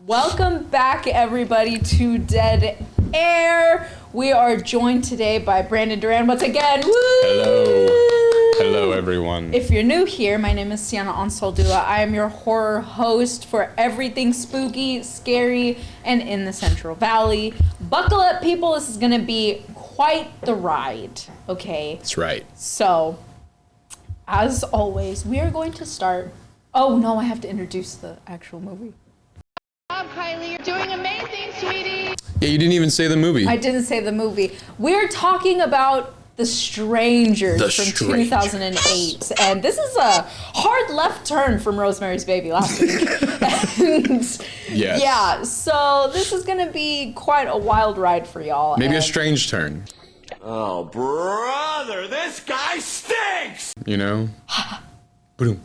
Welcome back, everybody, to Dead Air. We are joined today by Brandon Duran once again. Woo! Hello. Hello, everyone. If you're new here, my name is Sienna Ansoldua. I am your horror host for everything spooky, scary, and in the Central Valley. Buckle up, people. This is going to be quite the ride, okay? That's right. So, as always, we are going to start... Oh, no, I have to introduce the actual movie. Kylie, you're doing amazing, sweetie. Yeah, you didn't even say the movie. I didn't say the movie. We're talking about The Strangers from 2008. And this is a hard left turn from Rosemary's Baby last week. And yes. Yeah, so this is going to be quite a wild ride for y'all. Maybe a strange turn. Oh, brother, this guy stinks! You know? Boom.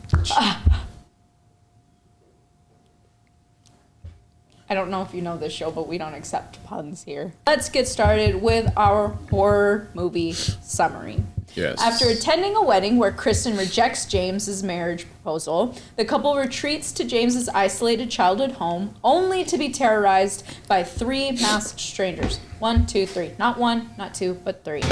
I don't know if you know this show, but we don't accept puns here. Let's get started with our horror movie summary. Yes. After attending a wedding where Kristen rejects James's marriage proposal, the couple retreats to James's isolated childhood home, only to be terrorized by three masked strangers. 1, 2, 3. Not one, not two, but three.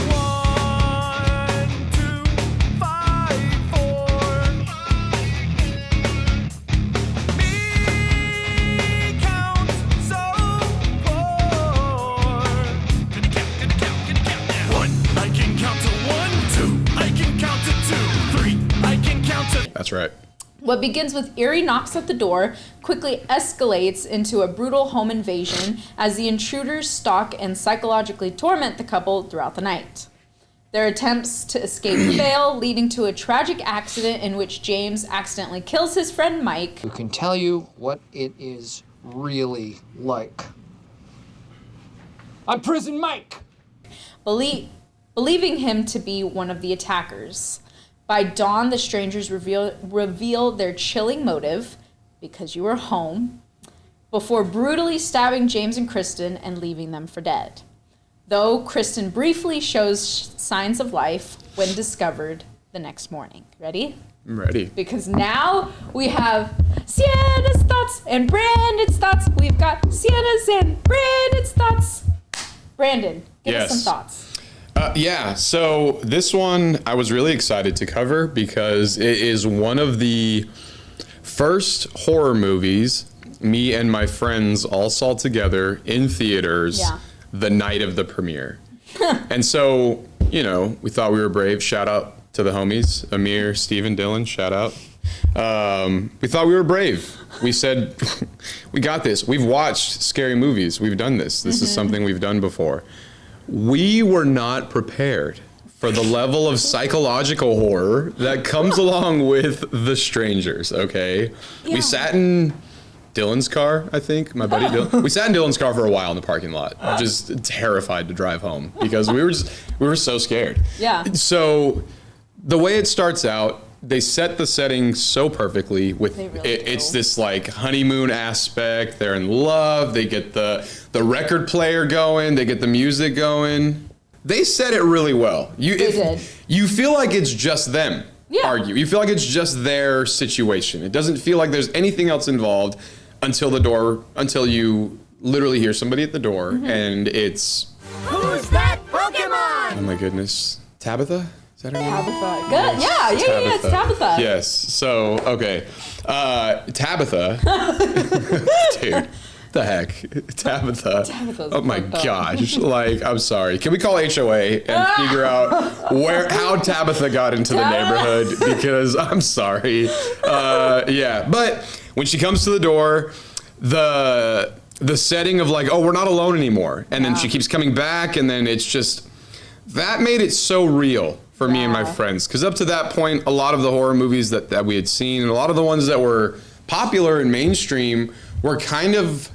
That's right. What begins with eerie knocks at the door quickly escalates into a brutal home invasion as the intruders stalk and psychologically torment the couple throughout the night. Their attempts to escape fail, leading to a tragic accident in which James accidentally kills his friend Mike. Who can tell you what it is really like. I'm Prison Mike! Believing him to be one of the attackers. By dawn, the strangers reveal their chilling motive, because you were home, before brutally stabbing James and Kristen and leaving them for dead. Though Kristen briefly shows signs of life when discovered the next morning. Ready? I'm ready. Because now we have Sienna's thoughts and Brandon's thoughts. We've got Sienna's and Brandon's thoughts. Brandon, give us some thoughts. Yeah, so this one I was really excited to cover because it is one of the first horror movies me and my friends all saw together in theaters the night of the premiere. And so, you know, we thought we were brave. Shout out to the homies, Amir, Steven, Dylan, shout out. We thought we were brave. We said, we got this. We've watched scary movies. We've done this. This is something we've done before. We were not prepared for the level of psychological horror that comes along with The Strangers, okay? Yeah. We sat in Dylan's car, I think, my buddy Dylan. We sat in Dylan's car for a while in the parking lot, just terrified to drive home because we were so scared. Yeah. So the way it starts out, they set the setting so perfectly with it's this like honeymoon aspect. They're in love. They get the record player going. They get the music going. They set it really well. You feel like it's just them. Argue. You feel like it's just their situation. It doesn't feel like there's anything else involved until you literally hear somebody at the door and it's Who's that Pokemon? Oh my goodness. Tabitha? Is that her name? Tabitha. Good. Yeah, it's Tabitha. Yes. So, okay. Tabitha. Dude, the heck? Tabitha. Tabitha's oh my gosh. Like, I'm sorry. Can we call HOA and figure out how Tabitha got into the neighborhood? Because I'm sorry. Yeah. But when she comes to the door, the setting of like, oh, we're not alone anymore. And then she keeps coming back, and then it's just, that made it so real for me and my friends. Because up to that point, a lot of the horror movies that we had seen, and a lot of the ones that were popular and mainstream, were kind of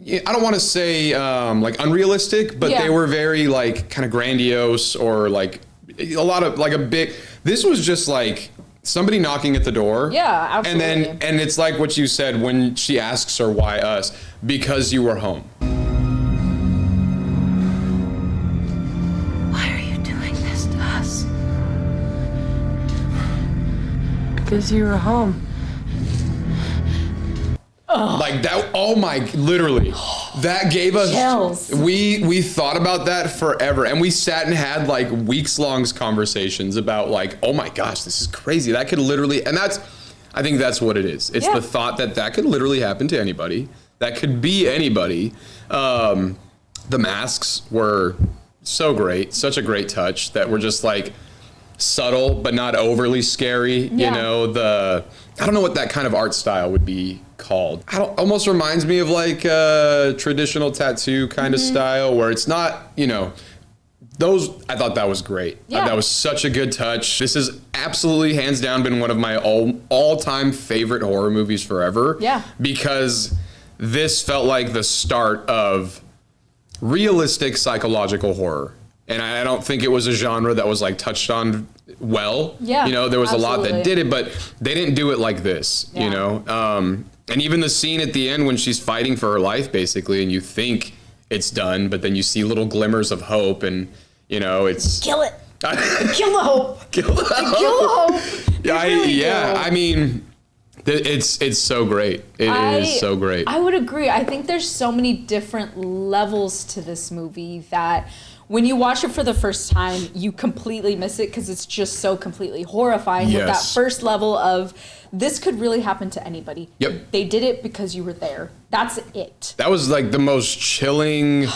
I don't want to say like unrealistic, but Yeah. they were very like kind of grandiose or like a lot of like a big. This was just like somebody knocking at the door. Yeah, absolutely. And it's like what you said when she asks her why us, because you were home. Why are you doing this to us? Because you were home. Like that, oh my, literally, that gave us Chills. We thought about that forever, and we sat and had like weeks long conversations about like, oh my gosh, this is crazy. That could literally, and I think that's what it is. It's Yeah. the thought that could literally happen to anybody. That could be anybody. The masks were so great, such a great touch that were just like subtle but not overly scary. Yeah. You know, I don't know what that kind of art style would be called. Almost reminds me of like a traditional tattoo kind of style where it's not, you know, I thought that was great. Yeah. That was such a good touch. This has absolutely hands down been one of my all-time favorite horror movies forever. Yeah. Because this felt like the start of realistic psychological horror. And I don't think it was a genre that was like touched on well. Yeah, You know, there was a lot that absolutely. did it, but they didn't do it like this, Yeah. you know? And even the scene at the end when she's fighting for her life, basically, and you think it's done, but then you see little glimmers of hope, and, you know, it's... Kill it. Kill the hope. Kill the hope. Kill the hope. They really do. I mean, it's so great. It is so great. I would agree. I think there's so many different levels to this movie that when you watch it for the first time, you completely miss it because it's just so completely horrifying with that Yes. first level of this could really happen to anybody. Yep. They did it because you were there. That's it. That was like the most chilling,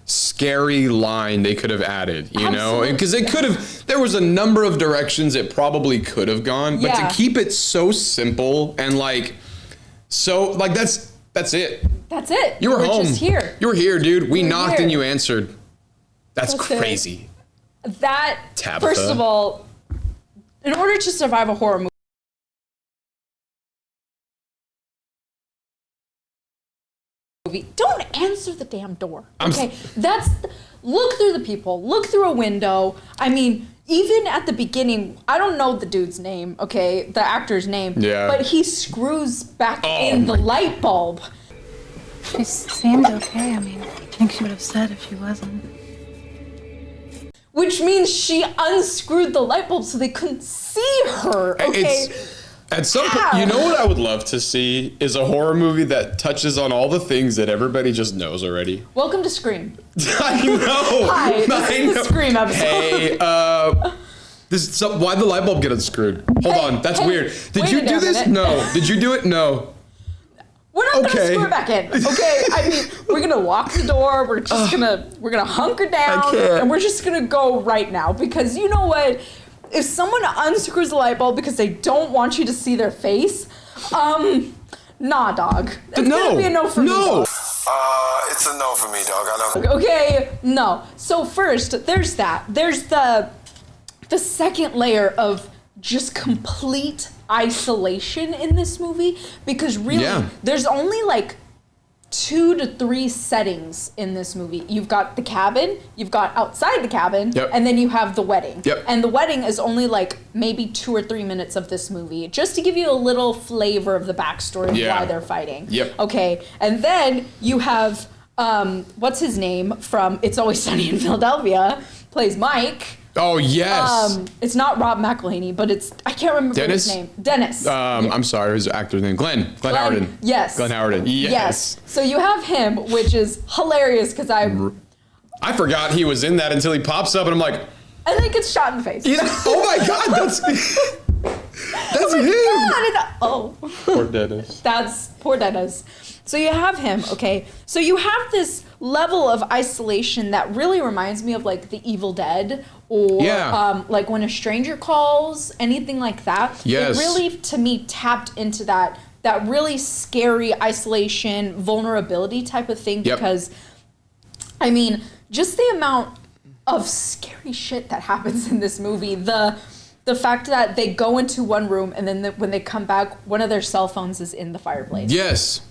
scary line they could have added, you know? Absolutely. Because it could have, there was a number of directions it probably could have gone, but Yeah. to keep it so simple and like, so, like, that's it. That's it. You were home. Just here. You were here, dude. We were knocked here. and you answered. That's That's it. crazy. That, Tabitha. first of all, in order to survive a horror movie, don't answer the damn door. Okay, look through the people, look through a window. I mean, even at the beginning, I don't know the dude's name, okay, the actor's name, Yeah. but he screws back Oh in the my- light bulb. She seemed okay. I mean, I think she would have said if she wasn't. Which means she unscrewed the light bulb so they couldn't see her. Okay. At some point, you know what I would love to see is a horror movie that touches on all the things that everybody just knows already. Welcome to Scream. I know. Hi, this is the Scream episode. Hey, why'd the light bulb get unscrewed? Hold on, that's hey, weird. Did wait you a do damn this? minute. No. Did you do it? No. We're not gonna Okay. screw it back in, okay? I mean, we're gonna lock the door. We're just we're gonna hunker down, can't. and we're just gonna go right now because you know what? If someone unscrews the light bulb because they don't want you to see their face, nah, dog. It's gonna be a no for me. No. It's a no for me, dog. I don't. Okay, no. So first, there's that. There's the second layer of just complete isolation in this movie because really Yeah. there's only like 2 to 3 settings in this movie. You've got the cabin, you've got outside the cabin, Yep. and then you have the wedding. Yep. And the wedding is only like maybe 2 or 3 minutes of this movie, just to give you a little flavor of the backstory of Yeah. why they're fighting. Yep. Okay, and then you have what's his name from It's Always Sunny in Philadelphia, plays Mike. Oh yes. It's not Rob McElhaney, but I can't remember Dennis? his name. Dennis. I'm sorry, his actor's name. Glenn Howerton. Yes. Glenn Howerton. Yes. So you have him, which is hilarious because I forgot he was in that until he pops up, and I'm like, and then he gets shot in the face. oh my God, that's him. Oh. Poor Dennis. That's poor Dennis. So you have him, okay? So you have this level of isolation that really reminds me of like The Evil Dead or Yeah. like When a Stranger Calls, anything like that. Yes. It really, to me, tapped into that really scary isolation, vulnerability type of thing Yep. because, I mean, just the amount of scary shit that happens in this movie, the fact that they go into one room and then when they come back, one of their cell phones is in the fireplace. Yes.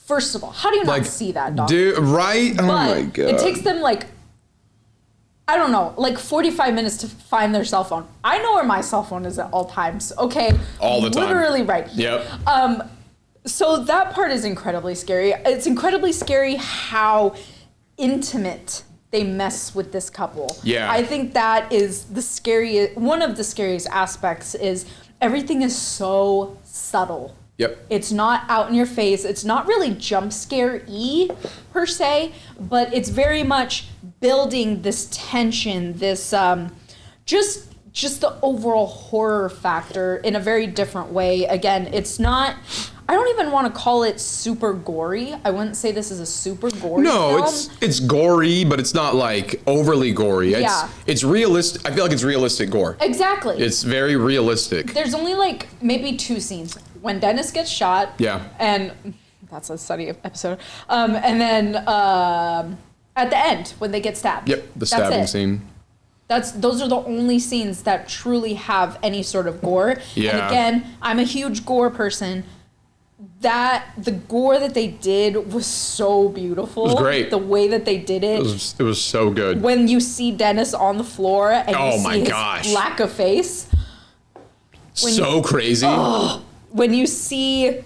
First of all, how do you not see that, dog? Dude, right? Oh But my God. it takes them like, I don't know, like 45 minutes to find their cell phone. I know where my cell phone is at all times, okay? All the time. Literally right here. Yep. So that part is incredibly scary. It's incredibly scary how intimate they mess with this couple. Yeah. I think that is the scariest, one of the scariest aspects is everything is so subtle. Yep. It's not out in your face. It's not really jump scare-y per se, but it's very much building this tension, this just the overall horror factor in a very different way. Again, it's not, I don't even want to call it super gory. I wouldn't say this is a super gory No, film. it's gory, but it's not like overly gory. Yeah. It's realistic. I feel like it's realistic gore. Exactly. It's very realistic. There's only like maybe 2 scenes. When Dennis gets shot. Yeah. And that's a study episode. And then at the end when they get stabbed. Yep, the stabbing scene. Those are the only scenes that truly have any sort of gore. Yeah. And again, I'm a huge gore person. The gore that they did was so beautiful. It was great. The way that they did it. It was so good. When you see Dennis on the floor and you see his gosh. lack of face. So crazy. When you see,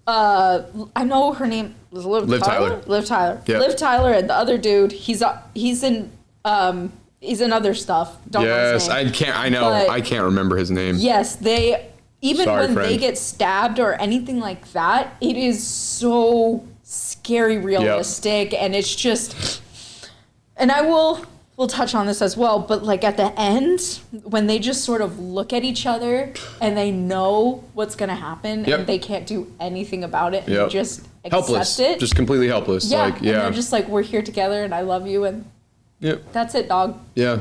I know her name was Liv Tyler. Liv Tyler. Yep. Liv Tyler and the other dude. He's in other stuff. Don't know his name. I can't remember his name. Yes, even Sorry, when they friend. get stabbed or anything like that, it is so scary, realistic, and it's just. And we'll touch on this as well, but like at the end, when they just sort of look at each other and they know what's gonna happen Yep. and they can't do anything about it and Yep. just accept Helpless. it. Just completely helpless. yeah, Like, and yeah. they're just like, we're here together and I love you and Yep. that's it, dog. Yeah.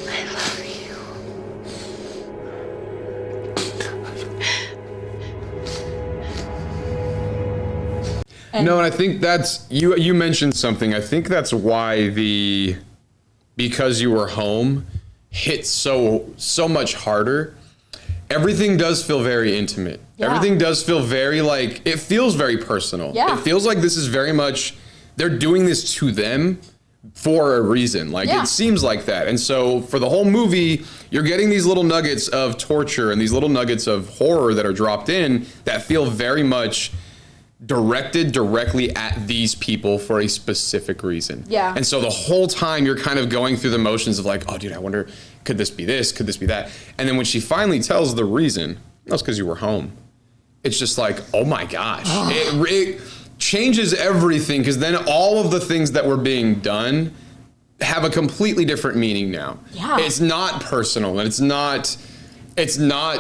I love you. No, and I think that's you mentioned something. I think that's why because you were home hit so much harder. Everything does feel very intimate. Yeah. Everything does feel very it feels very personal. Yeah. It feels like this is very much they're doing this to them for a reason. Yeah. It seems like that. And so for the whole movie, you're getting these little nuggets of torture and these little nuggets of horror that are dropped in that feel very much directed directly at these people for a specific reason. Yeah. And so the whole time you're kind of going through the motions of like, oh dude, I wonder, could this be this? Could this be that? And then when she finally tells the reason, that's because you were home. It's just like, oh my gosh. It changes everything because then all of the things that were being done have a completely different meaning now. Yeah. It's not personal and it's not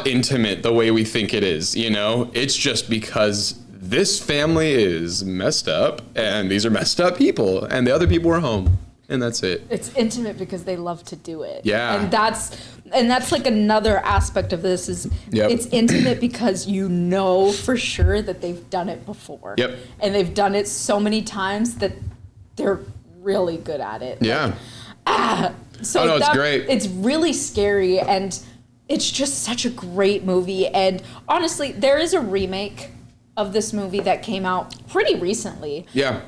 intimate the way we think it is, you know? It's just because this family is messed up and these are messed up people and the other people are home and that's it. It's intimate because they love to do it. Yeah. And that's like another aspect of this is Yep. it's intimate because you know for sure that they've done it before. Yep. And they've done it so many times that they're really good at it. Yeah. So Oh, no, it's great. It's really scary and it's just such a great movie. And honestly, there is a remake of this movie that came out pretty recently. Yeah.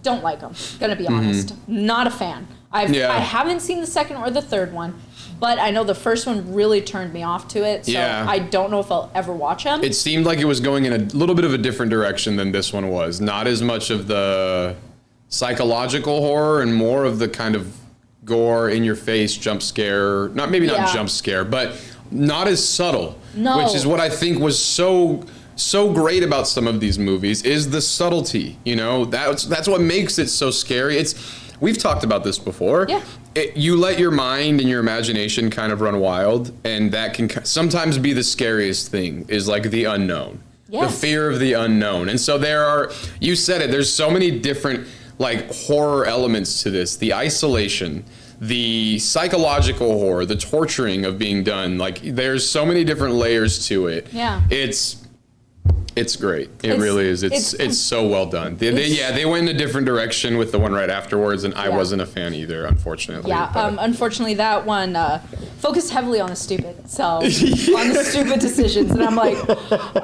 Don't like them. Gonna be honest. Not a fan. I haven't seen the second or the third one, but I know the first one really turned me off to it. So Yeah. I don't know if I'll ever watch them. It seemed like it was going in a little bit of a different direction than this one was. Not as much of the psychological horror and more of the kind of gore in your face jump scare. Not jump scare, but not as subtle. No. Which is what I think was so great about some of these movies is the subtlety. You know, that's what makes it so scary. We've talked about this before. Yeah. You let your mind and your imagination kind of run wild, and that can sometimes be the scariest thing, is like the unknown. Yes. The fear of the unknown. And so you said it, there's so many different like horror elements to this. The isolation, the psychological horror, the torturing of being done. Like there's so many different layers to it. Yeah. It's It's great. It really is. It's so well done. They went in a different direction with the one right afterwards, and I wasn't a fan either, unfortunately. Yeah, unfortunately that one focused heavily on the stupid. So on the stupid decisions, and I'm like,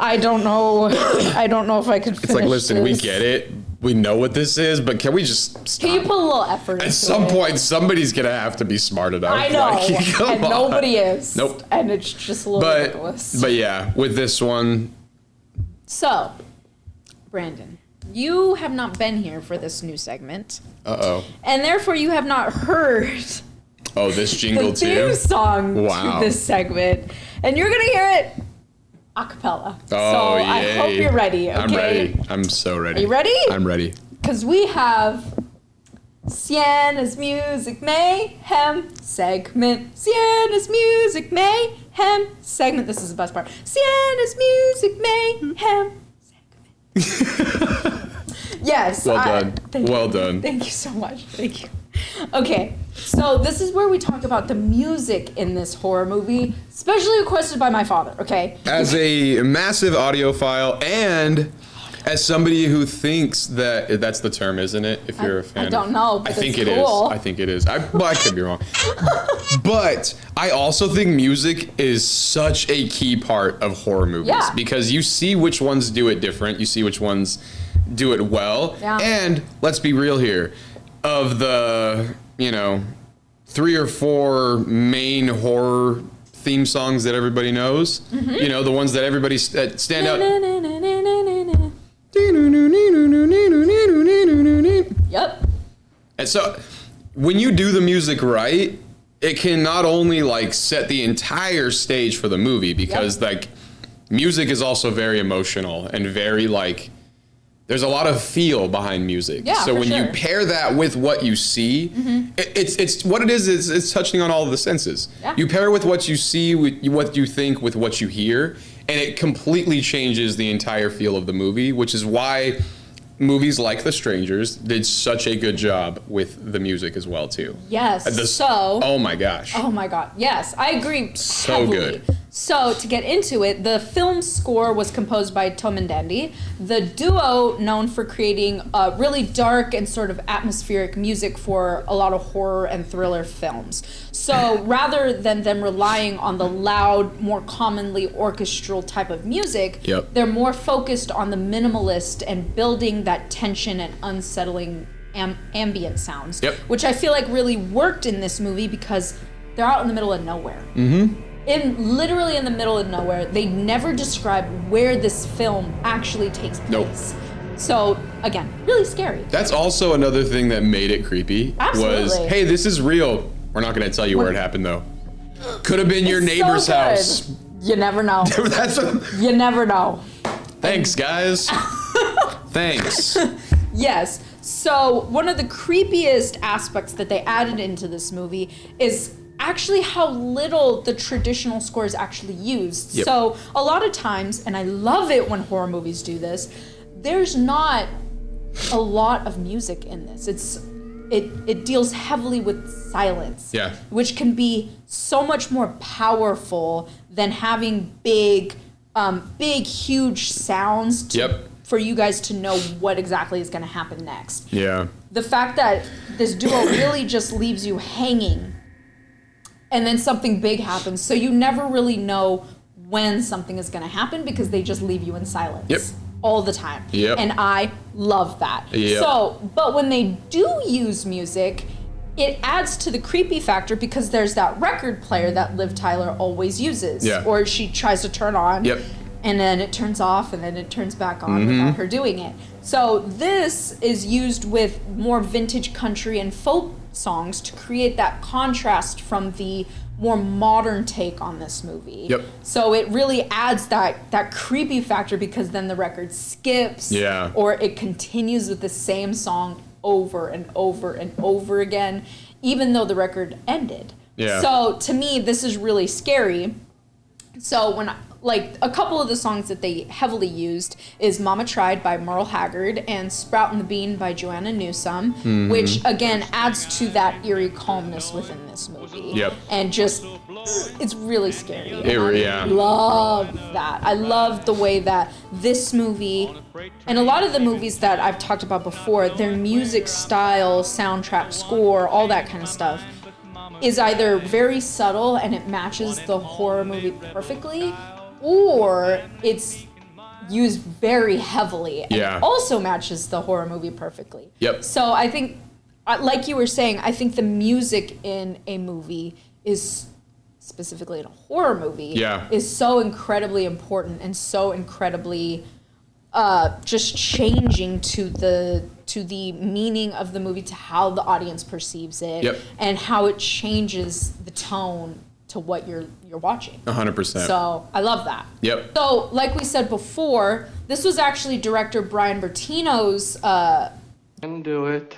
I don't know if I could finish It's like, listen, we this. get it. We know what this is, but can we just stop? Can you put a little effort into At some it? point, somebody's going to have to be smart enough. I know, Like, come and on. nobody is. Nope. And it's just a little ridiculous. But yeah, with this one, So, Brandon, you have not been here for this new segment, and therefore you have not heard oh, this jingle the theme too? song Wow. to this segment, and you're gonna hear it a cappella. Oh, so I yay. hope you're ready. Okay? I'm ready. I'm so ready. Are you ready? I'm ready. Because we have Sienna's Music Mayhem segment. Sienna's Music Mayhem segment. This is the best part. Sienna's Music Mayhem segment. Yes. Well done. Thank Well you. done. Thank you so much. Thank you. Okay, so this is where we talk about the music in this horror movie, specially requested by my father, okay? As a massive audiophile and as somebody who thinks that that's the term, isn't it? If you're a fan. I don't know, but I think it's it is. cool. I think it is. I could be wrong. But I also think music is such a key part of horror movies Yeah. because you see which ones do it different. You see which ones do it well. Yeah. And let's be real here. Of the, 3 or 4 main horror theme songs that everybody knows, the ones that everybody stand out. Yep. And so when you do the music right, it can not only like set the entire stage for the movie because like music is also very emotional and very like there's a lot of feel behind music. Yeah, so for when you sure. pair that with what you see, it's what it is it's touching on all of the senses. Yeah. You pair with what you see, with what you think, with what you hear, and it completely changes the entire feel of the movie, which is why movies like The Strangers did such a good job with the music as well too. Yes. Oh my gosh. Oh my god. Yes, I agree. So heavily. good. So to get into it, the film score was composed by Tom and Dandy, the duo known for creating really dark and sort of atmospheric music for a lot of horror and thriller films. So rather than them relying on the loud, more commonly orchestral type of music, Yep. they're more focused on the minimalist and building that tension and unsettling ambient sounds, Yep. which I feel like really worked in this movie because they're out in the middle of nowhere. Literally in the middle of nowhere. They never describe where this film actually takes place. Nope. So again, really scary. That's also another thing that made it creepy. Was, Absolutely. hey, this is real. We're not going to tell you where it happened though. Could have been your It's so neighbor's good. house. You never know. That's You never know. Thanks, guys. Thanks. Yes. So one of the creepiest aspects that they added into this movie is actually how little the traditional score is actually used. Yep. So a lot of times, and I love it when horror movies do this, there's not a lot of music in this. It deals heavily with silence, Yeah. which can be so much more powerful than having big, huge sounds for you guys to know what exactly is going to happen next. Yeah. The fact that this duo really just leaves you hanging and then something big happens, so you never really know when something is going to happen because they just leave you in silence. Yep. All the time. Yep. And I love that. Yep. So, but when they do use music, it adds to the creepy factor because there's that record player that Liv Tyler always uses. Yeah. Or she tries to turn on. Yep. And then it turns off and then it turns back on without her doing it. So this is used with more vintage country and folk songs to create that contrast from the more modern take on this movie. Yep. So it really adds that creepy factor because then the record skips Yeah. or it continues with the same song over and over and over again, even though the record ended. Yeah. So to me, this is really scary. So when like a couple of the songs that they heavily used is Mama Tried by Merle Haggard and Sprout and the Bean by Joanna Newsom, which again adds to that eerie calmness within this movie. Yep. And just it's really scary. Yeah. I love that. I love the way that this movie, and a lot of the movies that I've talked about before, their music style, soundtrack, score, all that kind of stuff, is either very subtle and it matches the horror movie perfectly, or it's used very heavily and Yeah. it also matches the horror movie perfectly. Yep. So I think, like you were saying, I think the music in a movie is, specifically in a horror movie, Yeah. is so incredibly important and so incredibly just changing to the meaning of the movie, to how the audience perceives it, Yep. and how it changes the tone to what you're watching. 100%. So I love that. Yep. So like we said before, this was actually director Brian Bertino's Do it.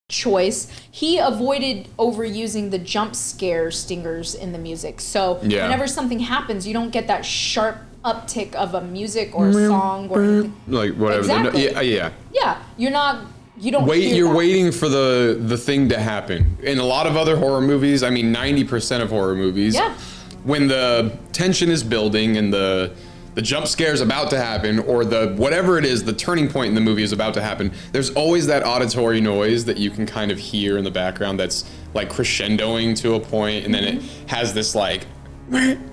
choice. He avoided overusing the jump scare stingers in the music. So Yeah. whenever something happens, you don't get that sharp uptick of a music or a song or anything. Like whatever. Exactly. Yeah. Yeah, you don't hear You're that. waiting for the thing to happen. In a lot of other horror movies, I mean 90% of horror movies, Yeah. when the tension is building and the jump scare is about to happen, or the whatever it is, the turning point in the movie is about to happen, there's always that auditory noise that you can kind of hear in the background that's like crescendoing to a point, and then it has this like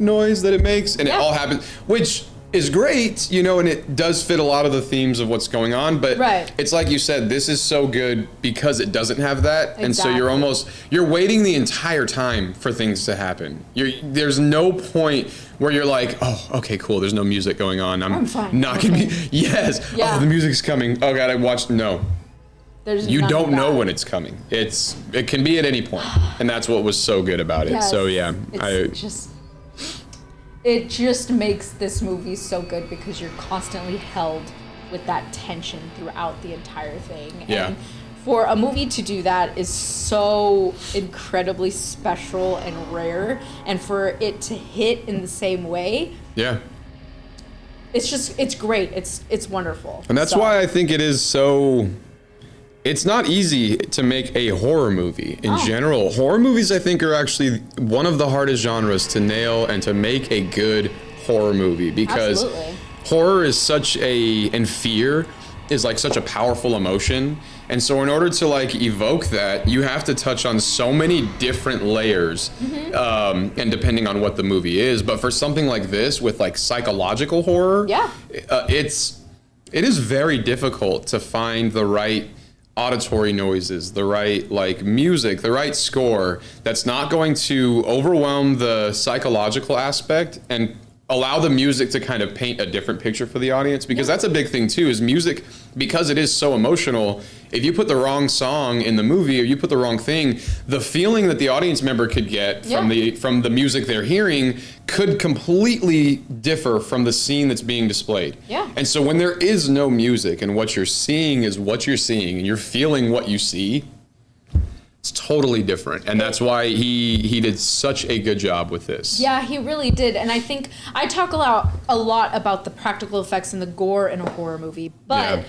noise that it makes, and it Yeah. all happens, which is great, you know, and it does fit a lot of the themes of what's going on, but Right. it's like you said, this is so good because it doesn't have that, and so Exactly. you're waiting the entire time for things to happen. There's no point where you're like, oh, okay, cool, there's no music going on, I'm fine. not gonna be, yes, Yeah. oh, the music's coming, oh god, I watched, no. There's You none of don't know that. when it's coming. It can be at any point, and that's what was so good about it. Yes. So yeah, It just makes this movie so good because you're constantly held with that tension throughout the entire thing. Yeah. And for a movie to do that is so incredibly special and rare, and for it to hit in the same way, yeah. it's great. It's wonderful. And that's So- why I think it is so. It's not easy to make a horror movie in general. Horror movies, I think, are actually one of the hardest genres to nail and to make a good horror movie, because Absolutely. horror is and fear is like such a powerful emotion. And so in order to like evoke that, you have to touch on so many different layers, and depending on what the movie is. But for something like this with like psychological horror, Yeah. it is very difficult to find the right auditory noises, the right like music, the right score that's not going to overwhelm the psychological aspect and allow the music to kind of paint a different picture for the audience, because that's a big thing too, is music, because it is so emotional. If you put the wrong song in the movie, or you put the wrong thing, the feeling that the audience member could get from the music they're hearing could completely differ from the scene that's being displayed. Yeah. And so when there is no music and what you're seeing is what you're seeing and you're feeling what you see, it's totally different. And that's why he did such a good job with this. Yeah, he really did. And I think I talk a lot about the practical effects and the gore in a horror movie, but Yeah.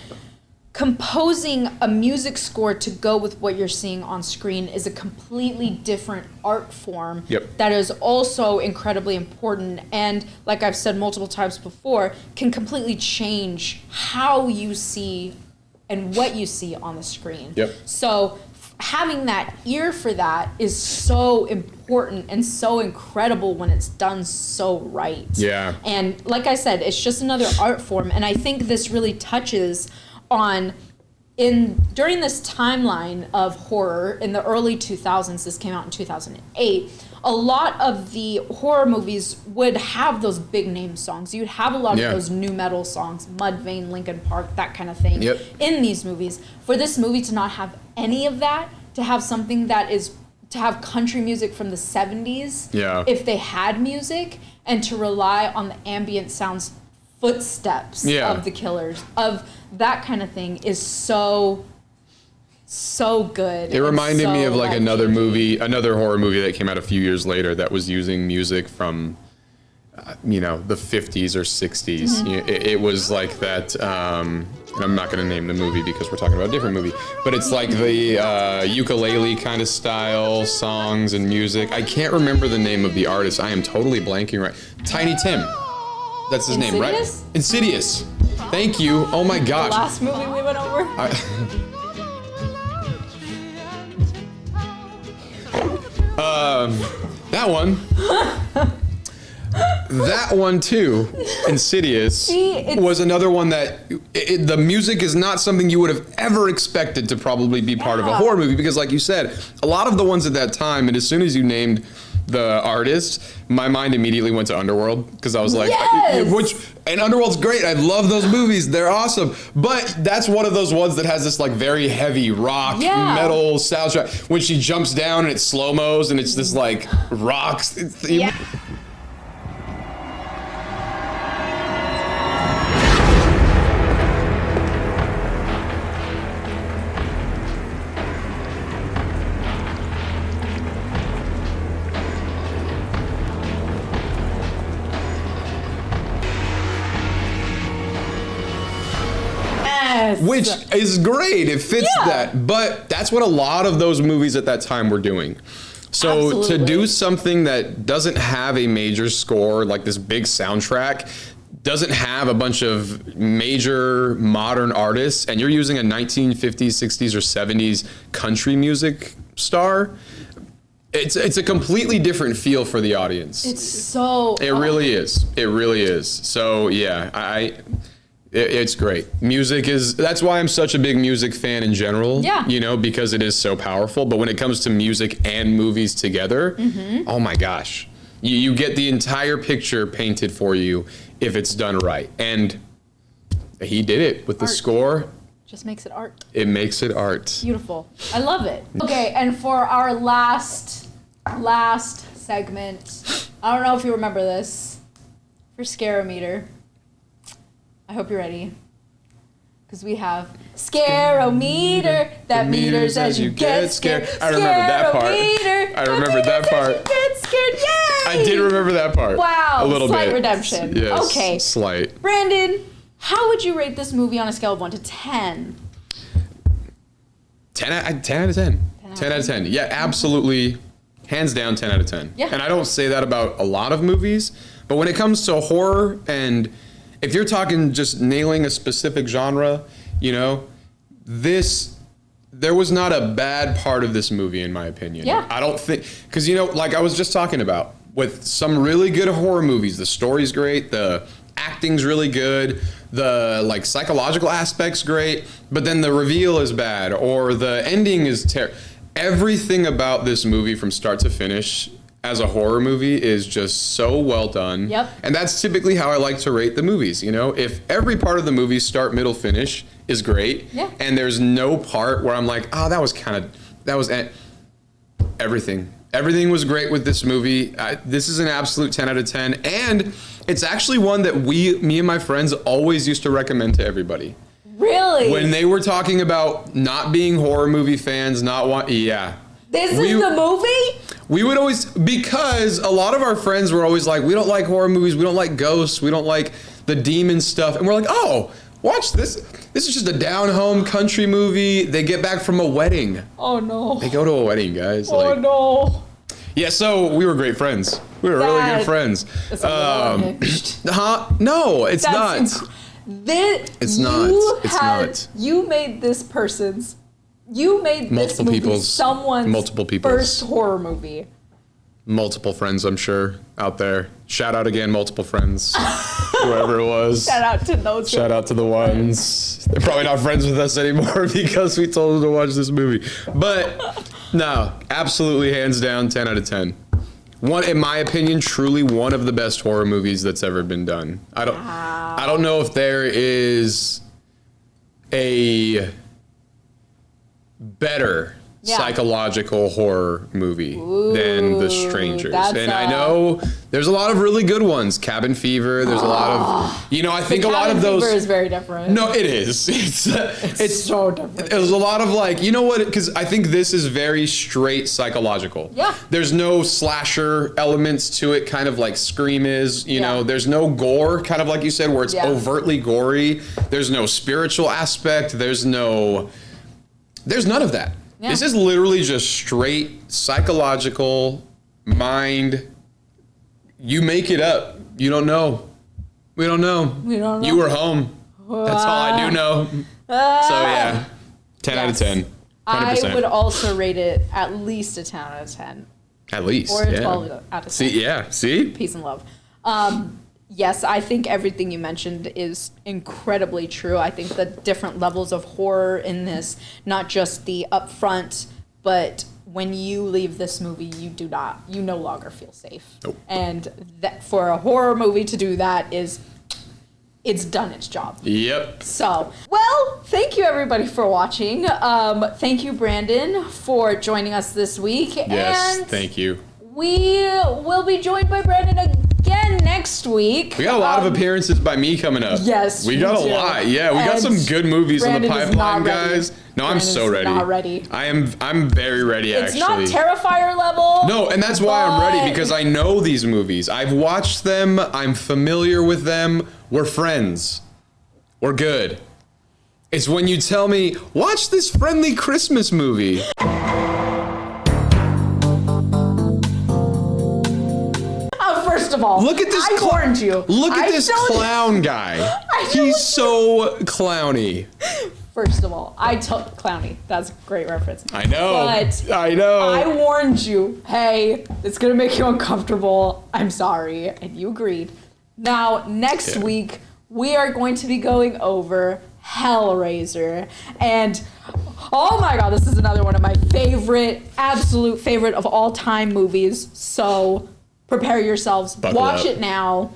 composing a music score to go with what you're seeing on screen is a completely different art form. Yep. That is also incredibly important, and like I've said multiple times before, can completely change how you see and what you see on the screen. Yep. So having that ear for that is so important and so incredible when it's done so right. Yeah. And like I said, it's just another art form, and I think this really touches on during this timeline of horror in the early 2000s. This came out in 2008. A lot of the horror movies would have those big name songs. You'd have a lot Yeah. of those new metal songs, Mudvayne, Linkin Park, that kind of thing, Yep. in these movies. For this movie to not have any of that, to have something that is, to have country music from the 70s, Yeah. if they had music, and to rely on the ambient sounds, footsteps Yeah. of the killers, of that kind of thing, is so good. It reminded me and of so like another life-changing. movie, another horror movie that came out a few years later that was using music from the 50s or 60s. It was like that. And I'm not going to name the movie because we're talking about a different movie. But it's like the ukulele kind of style songs and music. I can't remember the name of the artist. I am totally blanking right. Tiny Tim. That's his name, right? Insidious. Thank you. Oh my gosh. The last movie we went over. That one. That one too, Insidious, was another one that the music is not something you would have ever expected to probably be part of a horror movie, because like you said, a lot of the ones at that time, and as soon as you named the artist, my mind immediately went to Underworld, because I was like, and Underworld's great. I love those movies. They're awesome. But that's one of those ones that has this like very heavy rock metal soundtrack. When she jumps down and it's slow-mos and it's this like rocks. Which is great. It fits that. But that's what a lot of those movies at that time were doing. So to do something that doesn't have a major score, like this big soundtrack, doesn't have a bunch of major modern artists, and you're using a 1950s, 60s, or 70s country music star, it's a completely different feel for the audience. It's so... It really is. It really is. So yeah, it's great. Music is, that's why I'm such a big music fan in general. Yeah. Because it is so powerful. But when it comes to music and movies together, oh my gosh. You get the entire picture painted for you if it's done right. And he did it with the score. Just makes it art. It makes it art. Beautiful. I love it. Okay, and for our last segment, I don't know if you remember this, for Scarometer. I hope you're ready. Because we have Scarometer that meters as you get scared. I remember that part. I remember that part. Get scared. Yay! I did remember that part. Wow. A little slight bit. Redemption. Yes. Okay. Slight. Brandon, how would you rate this movie on a scale of 1 to 10? 10 out of 10. 10 out of 10. Yeah, absolutely. Hands down, 10 out of 10. Yeah. And I don't say that about a lot of movies, but when it comes to horror, and if you're talking just nailing a specific genre, there was not a bad part of this movie, in my opinion. Yeah. I don't think, because, like I was just talking about, with some really good horror movies, the story's great, the acting's really good, the like psychological aspect's great, but then the reveal is bad, or the ending is terrible. Everything about this movie from start to finish as a horror movie is just so well done. Yep. And that's typically how I like to rate the movies. If every part of the movie, start, middle, finish, is great, and there's no part where I'm like, oh, everything was great with this movie. This is an absolute 10 out of 10, and it's actually one that me and my friends always used to recommend to everybody. Really? When they were talking about not being horror movie fans, This is the movie? We would always, because a lot of our friends were always like, we don't like horror movies, we don't like ghosts, we don't like the demon stuff. And we're like, oh, watch this. This is just a down-home country movie. They get back from a wedding. Oh, no. They go to a wedding, guys. Oh, no. Yeah, so we were great friends. We were really good friends. No, it's not. It's not. You made this person's. You made this movie someone's first horror movie. Multiple friends, I'm sure, out there. Shout out again, multiple friends. Whoever it was. Shout out to those. Shout out to the ones. They're probably not friends with us anymore because we told them to watch this movie. But no, absolutely hands down, 10 out of 10. One, in my opinion, truly one of the best horror movies that's ever been done. I don't know if there is a better psychological horror movie than The Strangers. that's And I know there's a lot of really good ones. Cabin Fever. There's a lot of, I think a lot of those. Cabin Fever is very different. No, it is. It's so different. There's a lot of like, you know what? Because I think this is very straight psychological. Yeah. There's no slasher elements to it, kind of like Scream is. You know, there's no gore, kind of like you said, where it's overtly gory. There's no spiritual aspect. There's none of that. Yeah. This is literally just straight psychological mind. You make it up. You don't know. We don't know. You were home. That's all I do know. So yeah, 10 out of 10. 100%. I would also rate it at least a 10 out of 10. At least. Or a 12 out of 10. See? Peace and love. Yes, I think everything you mentioned is incredibly true. I think the different levels of horror in this, not just the upfront, but when you leave this movie, you no longer feel safe. Nope. And that for a horror movie to do that it's done its job. Yep. So, well, thank you everybody for watching. Thank you, Brandon, for joining us this week. Yes, and thank you. We will be joined by Brandon again next week. We got a lot of appearances by me coming up. Yes, we got a lot. Yeah, we got some good movies Brandon in the pipeline, guys. No, I'm so ready. Not ready. I'm very ready. It's actually. not Terrifier level. No, and that's why I'm ready, because I know these movies. I've watched them. I'm familiar with them. We're friends. We're good. It's when you tell me, watch this friendly Christmas movie. First of all, look at this. I warned you. Look at this clown guy. He's so clowny. First of all, I told Clowny. That's a great reference. I know. But I know. I warned you. Hey, it's gonna make you uncomfortable. I'm sorry, and you agreed. Now, next week we are going to be going over Hellraiser, and oh my God, this is another one of my absolute favorite of all time movies. So prepare yourselves. Buckle Watch up. it now.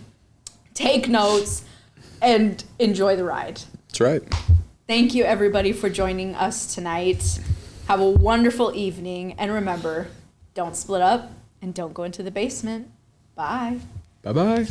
Take notes and enjoy the ride. That's right. Thank you, everybody, for joining us tonight. Have a wonderful evening. And remember, don't split up and don't go into the basement. Bye. Bye-bye.